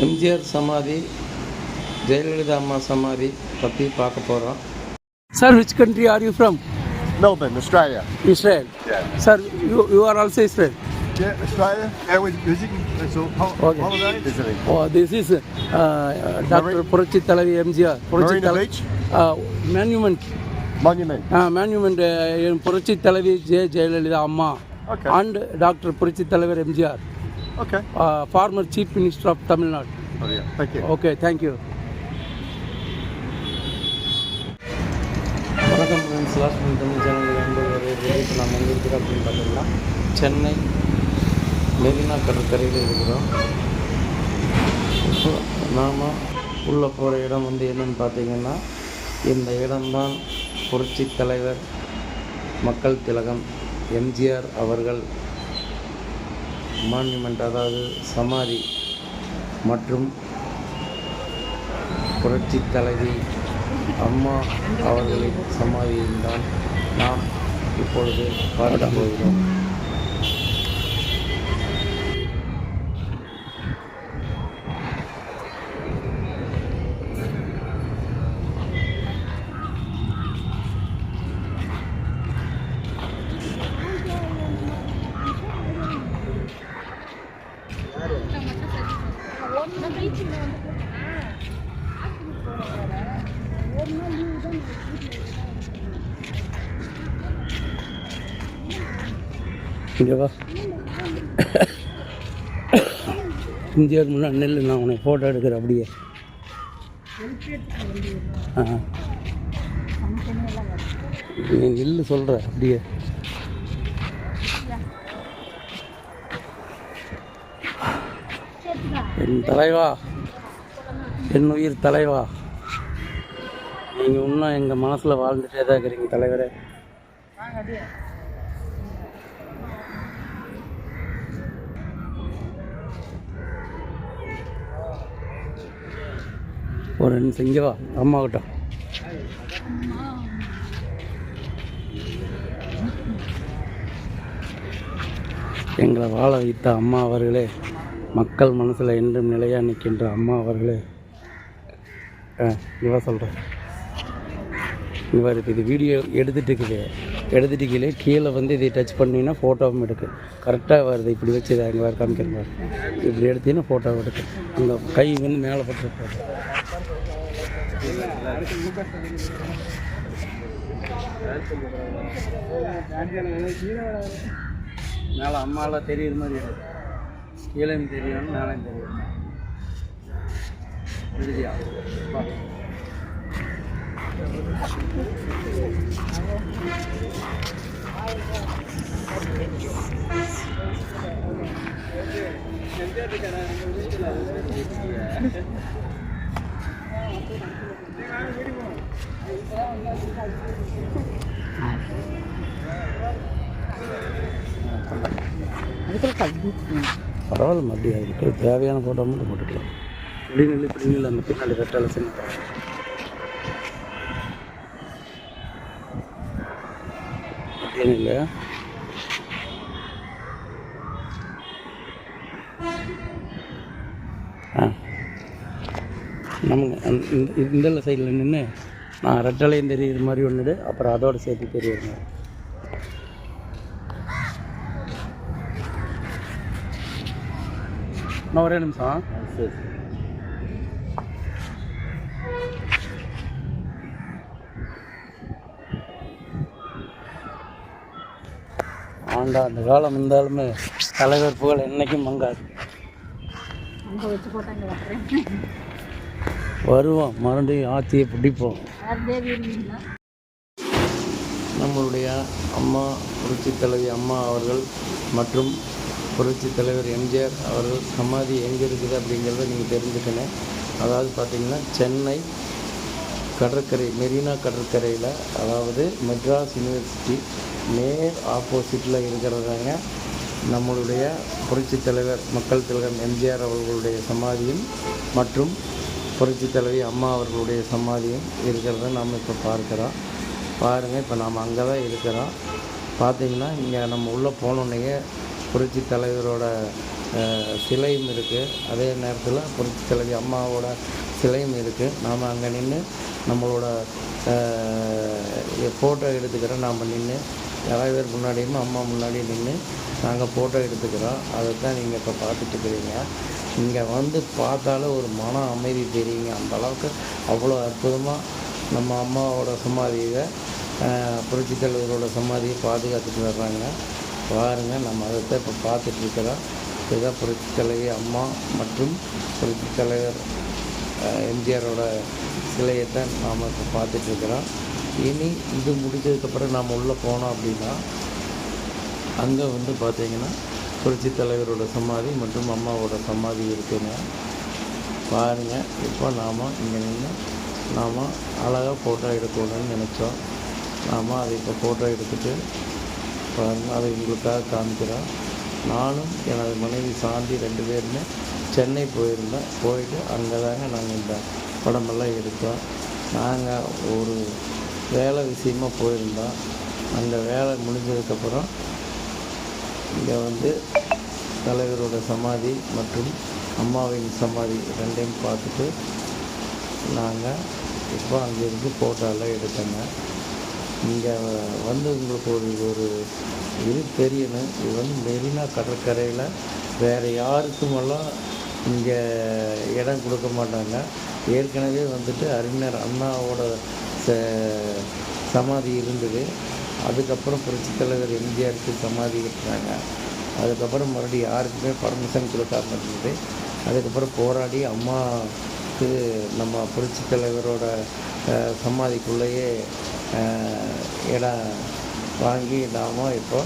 எம்ஜிஆர் சமாதி, ஜெயலலிதா அம்மா சமாதி பற்றி பார்க்க போகிறோம். Sir, which country are you from? Melbourne, Australia. Israel. Yeah. Sir, you are also Israel. Yeah, Australia. Yeah, we're visiting. That's all. Okay. Holiday. Visiting. Oh, this is Dr. Purachi Talavi MGR. Marina Beach. Monument. Monument. Monument Purachi Talavi Jayalalitha Amma. Okay. And Dr. Purachi Talavi MGR. Okay. Former Chief Minister of Tamil Nadu. Oh, yeah. Thank you. Okay, thank you. வணக்கம் friends, last Tamil channel என்பது இப்போ நம்ம எங்கே இருக்கிறோம் அப்படின்னு பார்த்தீங்கன்னா சென்னை மெரினா கடற்கரையில் இருக்கிறோம். இப்போ நாம் உள்ளே போகிற இடம் வந்து என்னென்னு பார்த்தீங்கன்னா, இந்த இடம்தான் புரட்சி தலைவர் மக்கள் திலகம் எம்ஜிஆர் அவர்கள் மான்யூமெண்ட், அதாவது சமாதி மற்றும் புரட்சி தலைவி அம்மா அவர்களின் சமாதியில் தான் நாம் இப்பொழுது பார்க்க போகிறோம். இங்கே வா, எம்ஜிஆர் முன்னாடி நெல், நான் உனக்கு ஃபோட்டோ எடுக்கிறேன். அப்படியே நீ நெல் சொல்கிற அப்படியே. என் தலைவா, என் உயிர் தலைவா, நீங்கள் இன்னும் எங்கள் மனசில் வாழ்ந்துட்டே தான் இருக்கிறீங்க தலைவரே. ஒரு நிமிஷம் இங்கே வா, அம்மாக்கிட்ட. எங்களை வாழ வைத்த அம்மா அவர்களே, மக்கள் மனசில் என்றும் நிலையாக நிற்கின்ற அம்மா அவர்களே. இவா சொல்கிறேன், இவர் இது வீடியோ எடுத்துட்டு கீழே வந்து இதை டச் பண்ணிங்கன்னா ஃபோட்டோவும் எடுக்கு கரெக்டாக வருது. இப்படி வச்சு இதை அங்கே வேறு காமிக்கிற மாதிரி இப்படி எடுத்தீங்கன்னா ஃபோட்டோ எடுக்கு. அந்த கை வந்து மேலே பட்டு மேலே அம்மாலாம் தெரியுற மாதிரி கீழேயும் தெரியும், மேலேயும் தெரியும். எழுதியா பரவாயில்ல, மறுபடியும் அதுக்கு தேவையான ஃபோட்டோ மட்டும் போட்டுக்கலாம். இப்படி இல்லை அந்த பின்னாடி வெட்டால சின்ன அப்படின்னு இல்லை. நமக்கு இந்த சைடில் நின்று நான் ரெட்டலையும் தெரியுற மாதிரி ஒன்று, அப்புறம் அதோடு சேர்த்து தெரியுற மாதிரி. நான் ஒரே நிமிஷம். சரி, ஆண்டா அந்த காலம் இருந்தாலுமே தலைவர் புகழ் என்றைக்கும் மங்காது. வருவோம், மறுபடியும் ஆட்சியை பிடிப்போம். நம்மளுடைய அம்மா புரட்சி தலைவி அம்மா அவர்கள் மற்றும் புரட்சி தலைவர் எம்ஜிஆர் அவர்கள் சமாதி எங்கே இருக்குது அப்படிங்கிறத நீங்கள் தெரிஞ்சுக்கணும். அதாவது பார்த்திங்கன்னா சென்னை கடற்கரை, மெரினா கடற்கரையில், அதாவது மெட்ராஸ் யூனிவர்சிட்டி நேர் ஆப்போசிட்டில் இருக்கிறதாங்க நம்மளுடைய புரட்சி தலைவர் மக்கள் திலகம் எம்ஜிஆர் அவர்களுடைய சமாதியும் மற்றும் புரட்சி தலைவி அம்மா அவர்களுடைய சமாதியும் இருக்கிறத நாம் இப்போ பார்க்குறோம். பாருங்கள், இப்போ நாம் அங்கே தான் இருக்கிறோம். பார்த்திங்கன்னா இங்கே நம்ம உள்ளே போனோன்னே புரட்சி தலைவரோட சிலையும் இருக்குது. அதே நேரத்தில் புரட்சி தலைவி அம்மாவோட சிலையும் இருக்குது. நாம் அங்கே நின்று நம்மளோட ஃபோட்டோ எடுத்துக்கிறோம். நாம் நின்று நிறைய பேர் முன்னாடியும் அம்மா முன்னாடியும் நின்று நாங்கள் ஃபோட்டோ எடுத்துக்கிறோம். அதை தான் நீங்கள் இப்போ பார்த்துட்ருக்குறீங்க. இங்கே வந்து பார்த்தாலே ஒரு மன அமைதி தெரியுங்க. அந்த அளவுக்கு அவ்வளோ அற்புதமாக நம்ம அம்மாவோட சமாதியை புரட்சி தலைவரோட சமாதியை பாதுகாத்துட்டு வர்றாங்க. பாருங்கள், நம்ம அதை தான் இப்போ பார்த்துட்ருக்குறோம். இதுதான் புரட்சி தலைவி அம்மா மற்றும் புரட்சி தலைவர் எம்ஜிஆரோட சிலையைத்தான் நாம் இப்போ பார்த்துட்ருக்குறோம். இனி இது முடிஞ்சதுக்கப்புறம் நாம் உள்ளே போனோம் அப்படின்னா அங்கே வந்து பார்த்திங்கன்னா புரட்சி தலைவரோட சமாதி மற்றும் அம்மாவோட சமாதி இருக்குங்க. பாருங்கள், இப்போ நாம் இங்கே நின்று நாம் அழகாக ஃபோட்டோ எடுக்கணும்னு நினச்சோம். நாம் அதை இப்போ ஃபோட்டோ எடுத்துகிட்டு பாருங்கள், அதை உங்களுக்காக காமிக்கிறோம். நானும் எனது மனைவி சாந்தி 2 பேருமே சென்னை போயிருந்தோம். போயிட்டு அங்கே தாங்க நாங்கள் இந்த படமெல்லாம் எடுத்தோம். நாங்கள் ஒரு வேலை விஷயமாக போயிருந்தோம். அந்த வேலை முடிஞ்சதுக்கப்புறம் இங்கே வந்து தலைவரோட சமாதி மற்றும் அம்மாவின் சமாதி 2யும் பார்த்துட்டு நாங்கள் இப்போ அங்கேருந்து ஃபோட்டோலாம் எடுத்தோங்க. இங்கே வந்து உங்களுக்கு ஒரு இது தெரியணும். இது வந்து மெரினா கடற்கரையில் வேறு யாருக்குமெல்லாம் இங்கே இடம் கொடுக்க மாட்டாங்க. ஏற்கனவே வந்துட்டு அறிஞர் அண்ணாவோட சமாதி இருந்தது. அதுக்கப்புறம் புரட்சி தலைவர் எம்ஜிஆருக்கு சமாதி கட்டினாங்க. அதுக்கப்புறம் மறுபடியும் யாருக்குமே பர்மிஷன் கொடுக்காம இருந்தது. அதுக்கப்புறம் போராடி அம்மாவுக்கு நம்ம புரட்சி தலைவரோட சமாதிக்குள்ளேயே இடம் வாங்கி நாம் இப்போ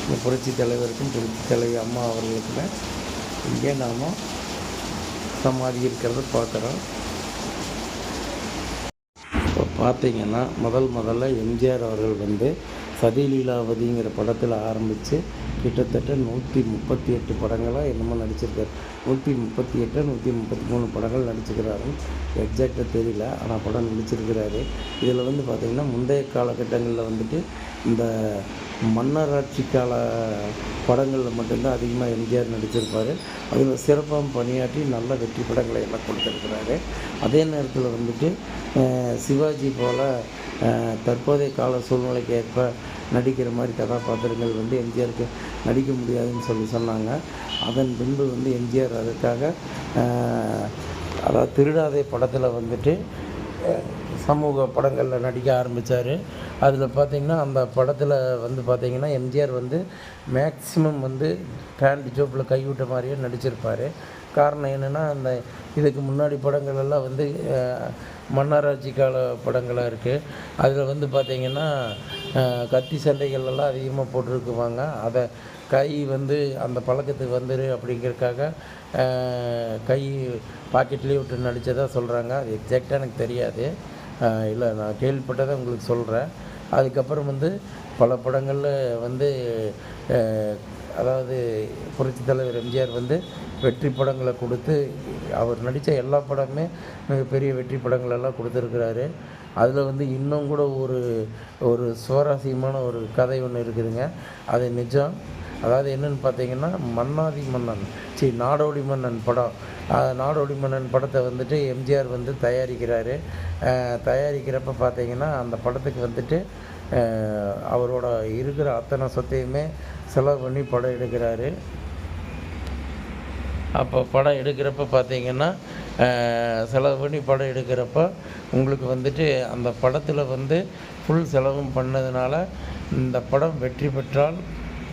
இந்த புரட்சி தலைவருக்கும் புரட்சி தலைவி அம்மா அவர்களுக்குமே இங்கே நாம் சமாதி இருக்கிறத பார்க்குறோம். இப்போ பார்த்திங்கன்னா முதல்ல எம்ஜிஆர் அவர்கள் வந்து சதிலீலாவதிங்கிற படத்தில் ஆரம்பித்து கிட்டத்தட்ட 138 படங்களாக என்னமோ நடிச்சிருக்காரு. 138 133 படங்கள் நடிச்சிருக்கிறாரு. எக்ஸாக்டாக தெரியல, ஆனால் படம் நடிச்சிருக்கிறாரு. இதில் வந்து பார்த்திங்கன்னா முந்தைய காலகட்டங்களில் வந்துட்டு இந்த மன்னராட்சி கால படங்களில் மட்டும்தான் அதிகமாக எம்ஜிஆர் நடிச்சிருப்பார். அதில் சிறப்பாக பணியாற்றி நல்ல வெற்றி படங்களை எல்லாம் கொடுத்துருக்கிறாரு. அதே நேரத்தில் வந்துட்டு சிவாஜி போல் தற்போதைய கால சூழ்நிலைக்கு ஏற்ப நடிக்கிற மாதிரி கதாபாத்திரங்கள் வந்து எம்ஜிஆருக்கு நடிக்க முடியாதுன்னு சொன்னாங்க. அதன் பின்பு வந்து எம்ஜிஆர் அதுக்காக அதாவது திருடாதே படத்தில் வந்துட்டு சமூக படங்களில் நடிக்க ஆரம்பித்தார். அதில் பார்த்திங்கன்னா அந்த படத்தில் வந்து பார்த்திங்கன்னா எம்ஜிஆர் வந்து மேக்ஸிமம் வந்து பேண்ட் ஜோப்பில் கைவிட்ட மாதிரியே நடிச்சிருப்பார். காரணம் என்னென்னா, அந்த இதுக்கு முன்னாடி படங்கள் எல்லாம் வந்து மன்னராட்சி கால படங்களாக இருக்குது. அதில் வந்து பார்த்திங்கன்னா கத்தி சண்டைகள்லாம் அதிகமாக போட்டிருக்குவாங்க. அதை கை வந்து அந்த பழக்கத்துக்கு வந்துரு அப்படிங்கிறதுக்காக கை பாக்கெட்லேயே விட்டு நடித்ததாக சொல்கிறாங்க. அது எக்ஸாக்டாக எனக்கு தெரியாது, இல்லை நான் கேள்விப்பட்டதை உங்களுக்கு சொல்கிறேன். அதுக்கப்புறம் வந்து பல படங்களில் வந்து அதாவது புரட்சி தலைவர் எம்ஜிஆர் வந்து வெற்றி படங்களை கொடுத்து அவர் நடித்த எல்லா படமுமே மிகப்பெரிய வெற்றி படங்களெல்லாம் கொடுத்துருக்குறாரு. அதில் வந்து இன்னும் கூட ஒரு சுவாரஸ்யமான ஒரு கதை ஒன்று இருக்குதுங்க. அது நிஜம். அதாவது என்னென்னு பார்த்தீங்கன்னா, நாடோடி மன்னன் படம். நாடோடி மன்னன் படத்தை வந்துட்டு எம்ஜிஆர் வந்து தயாரிக்கிறாரு. தயாரிக்கிறப்ப பார்த்தீங்கன்னா அந்த படத்துக்கு வந்துட்டு அவரோட இருக்கிற அத்தனை சொத்தையுமே செலவு பண்ணி படம் எடுக்கிறாரு. அப்போ படம் எடுக்கிறப்ப பார்த்தீங்கன்னா செலவு பண்ணி படம் எடுக்கிறப்ப உங்களுக்கு வந்துட்டு அந்த படத்தில் வந்து ஃபுல் செலவும் பண்ணதுனால இந்த படம் வெற்றி பெற்றால்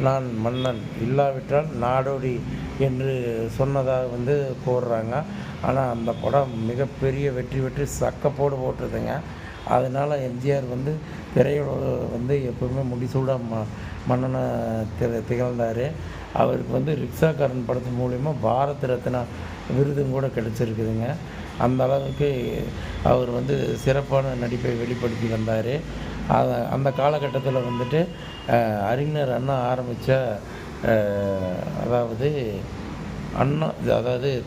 நான் மன்னன், இல்லாவிட்டால் நாடோடி என்று சொன்னதாக வந்து போடுறாங்க. ஆனால் அந்த படம் மிகப்பெரிய வெற்றி பெற்று சக்கப்போடு போட்டுருதுங்க. அதனால் எம்ஜிஆர் வந்து திரையோட வந்து எப்போவுமே முடிசூடாக மன்னனை திகழ்ந்தார். அவருக்கு வந்து ரிக்ஷாக்காரன் படத்து மூலிமா பாரத் ரத்னா விருதும் கூட கிடச்சிருக்குதுங்க. அந்த அளவுக்கு அவர் வந்து சிறப்பான நடிப்பை வெளிப்படுத்தி வந்தார். அந்த காலகட்டத்தில் வந்துட்டு அறிஞர் அண்ணா ஆரம்பித்த அதாவது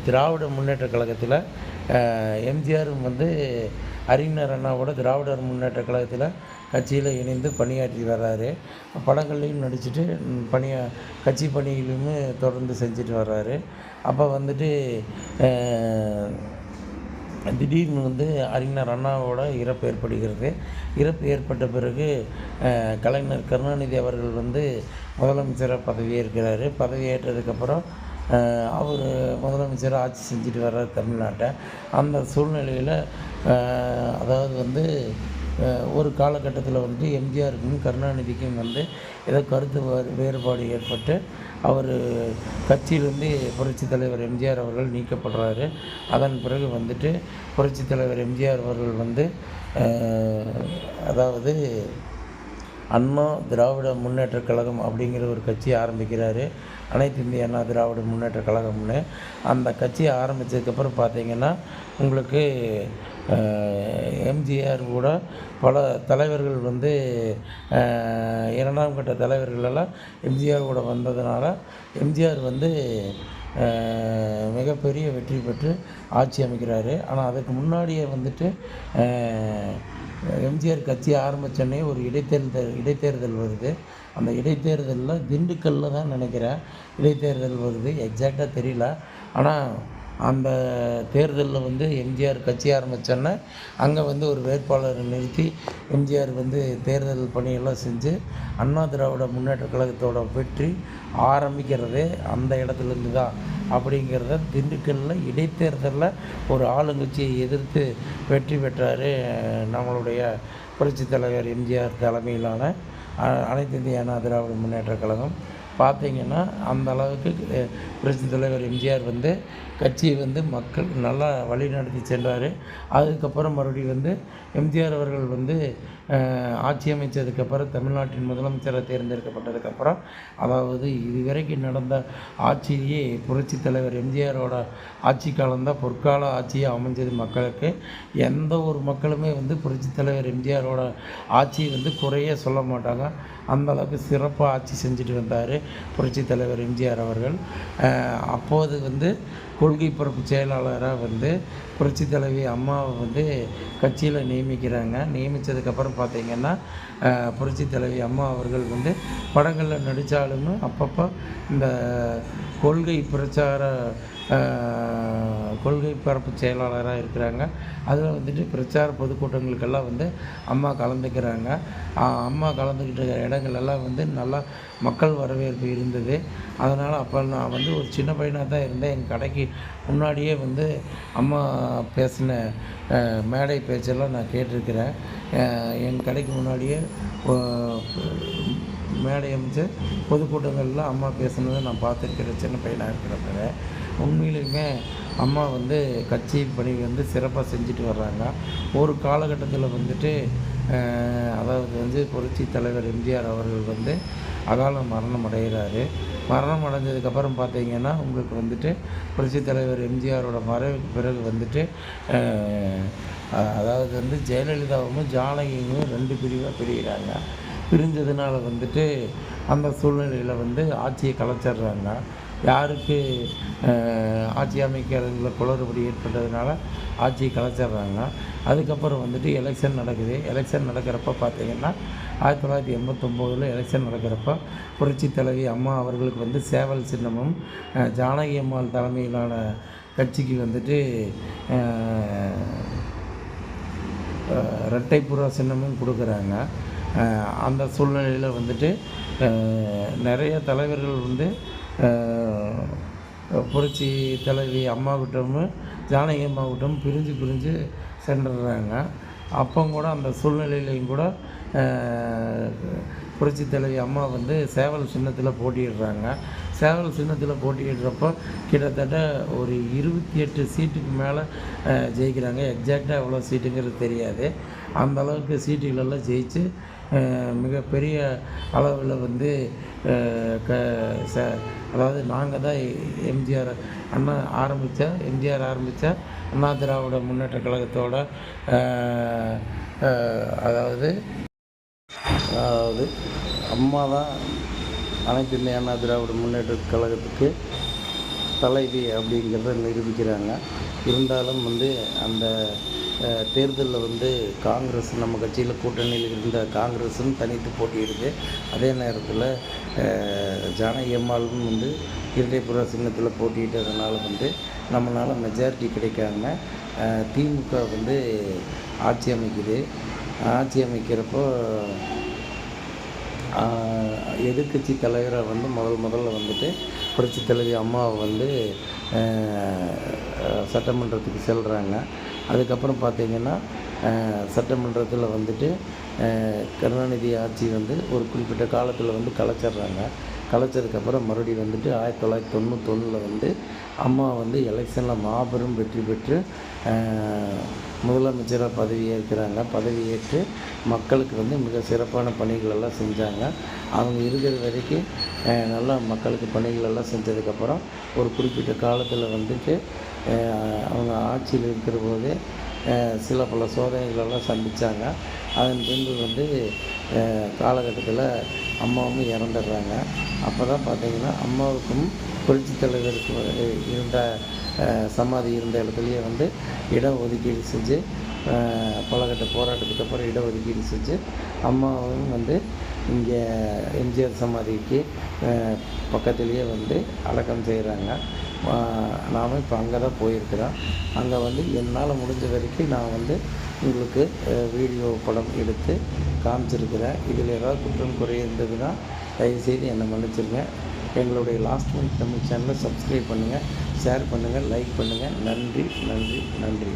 திராவிட முன்னேற்ற கழகத்தில் எம்ஜிஆரும் வந்து அறிஞர் அண்ணாவோட திராவிடர் முன்னேற்ற கழகத்தில் கட்சியில் இணைந்து பணியாற்றி வர்றாரு. படங்கள்லையும் நடிச்சுட்டு கட்சி பணியிலுமே தொடர்ந்து செஞ்சுட்டு வர்றாரு. அப்போ வந்துட்டு திடீர்னு வந்து அறிஞர் அண்ணாவோட இறப்பு ஏற்படுகிறது. இறப்பு ஏற்பட்ட பிறகு கலைஞர் கருணாநிதி அவர்கள் வந்து முதலமைச்சராக பதவியேற்கிறாரு. பதவியேற்றதுக்கப்புறம் அவர் முதலமைச்சராக ஆட்சி செஞ்சுட்டு வர்றார் தமிழ்நாட்டை. அந்த சூழ்நிலையில் அதாவது வந்து ஒரு காலகட்டத்தில் வந்து எம்ஜிஆருக்கும் கருணாநிதிக்கும் வந்து ஏதோ கருத்து வேறுபாடு ஏற்பட்டு அவர் கட்சியிலேருந்து புரட்சித் தலைவர் எம்ஜிஆர் அவர்கள் நீக்கப்படுறாரு. அதன் பிறகு வந்துட்டு புரட்சித் தலைவர் எம்ஜிஆர் அவர்கள் வந்து அதாவது அண்ணா திராவிட முன்னேற்றக் கழகம் அப்படிங்கிற ஒரு கட்சி ஆரம்பிக்கிறாரு. அனைத்து இந்திய அண்ணா திராவிட முன்னேற்றக் கழகம்னு. அந்த கட்சியை ஆரம்பித்ததுக்கப்புறம் பார்த்திங்கன்னா உங்களுக்கு எம்ஜிஆர் கூட பல தலைவர்கள் வந்து இரண்டாம் கட்ட தலைவர்களெல்லாம் எம்ஜிஆர் கூட வந்ததுனால எம்ஜிஆர் வந்து மிகப்பெரிய வெற்றி பெற்று ஆட்சி அமைக்கிறாரு. ஆனால் அதுக்கு முன்னாடியே வந்துட்டு எம்ஜிஆர் கட்சி ஆரம்பித்தோடனே ஒரு இடைத்தேர்தல் வருது. அந்த இடைத்தேர்தலில் திண்டுக்கல்லில் தான் நினைக்கிறேன் இடைத்தேர்தல் வருது, எக்ஸாக்டாக தெரியல. ஆனால் அந்த தேர்தலில் வந்து எம்ஜிஆர் கட்சி ஆரம்பித்தோன்னே அங்கே வந்து ஒரு வேட்பாளரை நிறுத்தி எம்ஜிஆர் வந்து தேர்தல் பணியெல்லாம் செஞ்சு அண்ணா திராவிட முன்னேற்ற கழகத்தோட வெற்றி ஆரம்பிக்கிறதே அந்த இடத்துலேருந்து தான் அப்படிங்கிறத திண்டுக்கல்லில் இடைத்தேர்தலில் ஒரு ஆளுங்கட்சியை எதிர்த்து வெற்றி பெற்றார் நம்மளுடைய புரட்சித் தலைவர் எம்ஜிஆர் தலைமையிலான அனைத்து இந்திய அண்ணா திராவிட முன்னேற்ற கழகம். பார்த்திங்கன்னா அந்த அளவுக்கு புரட்சித் தலைவர் எம்ஜிஆர் வந்து கட்சியை வந்து மக்கள் நல்லா வழி நடத்தி சென்றார். அதுக்கப்புறம் மறுபடியும் வந்து எம்ஜிஆர் அவர்கள் வந்து ஆட்சி அமைச்சதுக்கப்புறம் தமிழ்நாட்டின் முதலமைச்சராக தேர்ந்தெடுக்கப்பட்டதுக்கப்புறம் அதாவது இதுவரைக்கும் நடந்த ஆட்சியிலேயே புரட்சித் தலைவர் எம்ஜிஆரோட ஆட்சி காலம்தான் பொற்கால ஆட்சியாக அமைஞ்சது மக்களுக்கு. எந்த ஒரு மக்களுமே வந்து புரட்சித் தலைவர் எம்ஜிஆரோட ஆட்சியை வந்து குறைய சொல்ல மாட்டாங்க. அந்தளவுக்கு சிறப்பாக ஆட்சி செஞ்சுட்டு வந்தார் புரட்சித் தலைவர் எம்ஜிஆர் அவர்கள். அப்போது வந்து கொள்கை பரப்பு செயலாளராக வந்து புரட்சித் தலைவி அம்மாவை வந்து கட்சியில் நியமிக்கிறாங்க. நியமித்ததுக்கப்புறம் பார்த்திங்கன்னா புரட்சித் தலைவி அம்மா அவர்கள் வந்து படங்களில் நடித்தாலும் அப்பப்போ இந்த கொள்கை பரப்பு செயலாளராக இருக்கிறாங்க. அதில் வந்துட்டு பிரச்சார பொதுக்கூட்டங்களுக்கெல்லாம் வந்து அம்மா கலந்துக்கிறாங்க. அம்மா கலந்துக்கிட்ட இடங்களெல்லாம் வந்து நல்லா மக்கள் வரவேற்பு இருந்தது. அதனால் அப்போ நான் வந்து ஒரு சின்ன பையனாக தான் இருந்தேன். எங்கள் கடைக்கு முன்னாடியே வந்து அம்மா பேசின மேடை பேச்செல்லாம் நான் கேட்டிருக்கிறேன். என் கடைக்கு முன்னாடியே மேடை அமைச்சு பொதுக்கூட்டங்கள்லாம் அம்மா பேசுனதை நான் பார்த்துருக்கிறேன் சின்ன பையனாக இருக்கிறப்ப. உண்மையிலுமே அம்மா வந்து கட்சி பணி வந்து சிறப்பாக செஞ்சுட்டு வர்றாங்க. ஒரு காலகட்டத்தில் வந்துட்டு அதாவது வந்து புரட்சித் தலைவர் எம்ஜிஆர் அவர்கள் வந்து அகால மரணம் அடைகிறாரு. மரணம் அடைஞ்சதுக்கப்புறம் பார்த்திங்கன்னா உங்களுக்கு வந்துட்டு புரட்சித் தலைவர் எம்ஜிஆரோட மறைவுக்கு பிறகு வந்துட்டு அதாவது வந்து ஜெயலலிதாவும் ஜானகியும் 2 பிரிவாக பிரிகிறாங்க. பிரிஞ்சதுனால வந்துட்டு அந்த சூழ்நிலையில் வந்து ஆட்சியை கலைச்சிட்றாங்க. யாருக்கு ஆட்சி அமைக்கிறதுல குளறுபடி ஏற்பட்டதுனால ஆட்சியை கலைச்சிட்றாங்க. அதுக்கப்புறம் வந்துட்டு எலெக்ஷன் நடக்குது. எலெக்ஷன் நடக்கிறப்ப பார்த்திங்கன்னா 1989 எலெக்ஷன் நடக்கிறப்ப புரட்சித் தலைவி அம்மா அவர்களுக்கு வந்து சேவல் சின்னமும் ஜானகி அம்மாள் தலைமையிலான கட்சிக்கு வந்துட்டு இரட்டைப்புறா சின்னமும் கொடுக்குறாங்க. அந்த சூழ்நிலையில் வந்துட்டு நிறைய தலைவர்கள் வந்து புரட்சி தலைவி அம்மாவிட்டமும் ஜானகி அம்மாவிட்டும் பிரிஞ்சு சென்றுடுறாங்க. அப்போ கூட அந்த சூழ்நிலையிலையும் கூட புரட்சி தலைவி அம்மா வந்து சேவல் சின்னத்தில் போட்டியிடுறாங்க. சேவல் சின்னத்தில் போட்டியிடுறப்போ கிட்டத்தட்ட ஒரு 28 சீட்டுக்கு மேலே ஜெயிக்கிறாங்க. எக்ஸாக்டாக எவ்வளோ சீட்டுங்கிறது தெரியாது. அந்தளவுக்கு சீட்டுகளெல்லாம் ஜெயிச்சு மிகப்பெரிய அளவில் வந்து அதாவது நாங்கள் தான் எம்ஜிஆர் ஆரம்பித்த அண்ணா திராவிட முன்னேற்ற கழகத்தோட அதாவது அம்மா தான் அனைத்து இந்திய அண்ணா திராவிட முன்னேற்ற கழகத்துக்கு தலைவி அப்படிங்கிறத நிரூபிக்கிறாங்க. இருந்தாலும் வந்து அந்த தேர்தலில் வந்து காங்கிரஸ் நம்ம கட்சியில் கூட்டணியில் இருந்த காங்கிரஸும் தனித்து போட்டியிடுது. அதே நேரத்தில் ஜானகி அம்மாளும் வந்து இரட்டைப்புற சின்னத்தில் போட்டியிட்டதுனால வந்து நம்மளால் மெஜாரிட்டி கிடைக்காம திமுக வந்து ஆட்சி அமைக்குது. ஆட்சி அமைக்கிறப்போ எதிர்க்கட்சி தலைவரை வந்து முதல்ல வந்துட்டு புரட்சித் தலைவி அம்மாவை வந்து சட்டமன்றத்துக்கு செல்கிறாங்க. அதுக்கப்புறம் பார்த்திங்கன்னா சட்டமன்றத்தில் வந்துட்டு கருணாநிதி ஆட்சி வந்து ஒரு குறிப்பிட்ட காலத்தில் வந்து கலைச்சிட்றாங்க. கலைச்சதுக்கப்புறம் மறுபடியும் வந்துட்டு 1991 வந்து அம்மா வந்து எலெக்ஷனில் மாபெரும் வெற்றி பெற்று முதலமைச்சராக பதவியேற்கிறாங்க. பதவியேற்று மக்களுக்கு வந்து மிக சிறப்பான பணிகளெல்லாம் செஞ்சாங்க. அவங்க இருக்கிற வரைக்கும் நல்லா மக்களுக்கு பணிகளெல்லாம் செஞ்சதுக்கப்புறம் ஒரு குறிப்பிட்ட காலத்தில் வந்துட்டு அவங்க ஆட்சியில் இருக்கிற போதே சில பல சோதனைகளெல்லாம் சந்தித்தாங்க. அதன் பின்பு வந்து காலகட்டத்தில் அம்மாவும் இறந்துடுறாங்க. அப்போ தான் பார்த்திங்கன்னா அம்மாவுக்கும் புரட்சித் தலைவருக்கு இருந்த சமாதி இருந்த இடத்துலையே வந்து இடம் ஒதுக்கீடு செஞ்சு பலகட்ட போராட்டத்துக்கு அப்புறம் இட ஒதுக்கீடு செஞ்சு அம்மாவும் வந்து இங்கே எம்ஜிஆர் சமாதிக்கு பக்கத்துலேயே வந்து அடக்கம் செய்கிறாங்க. நாம் இப்போ அங்கே தான் போயிருக்கிறோம். அங்கே வந்து என்னால் முடிஞ்ச வரைக்கும் நான் வந்து உங்களுக்கு வீடியோ படம் எடுத்து காமிச்சிருக்கிறேன். இதில் ஏதாவது குற்றம் குறை இருந்ததுன்னா தயவுசெய்து என்னை மன்னிச்சிருங்க. எங்களுடைய லாஸ்ட் மினிட் தமிழ் சேனலை சப்ஸ்கிரைப் பண்ணுங்கள், ஷேர் பண்ணுங்கள், லைக் பண்ணுங்கள். நன்றி.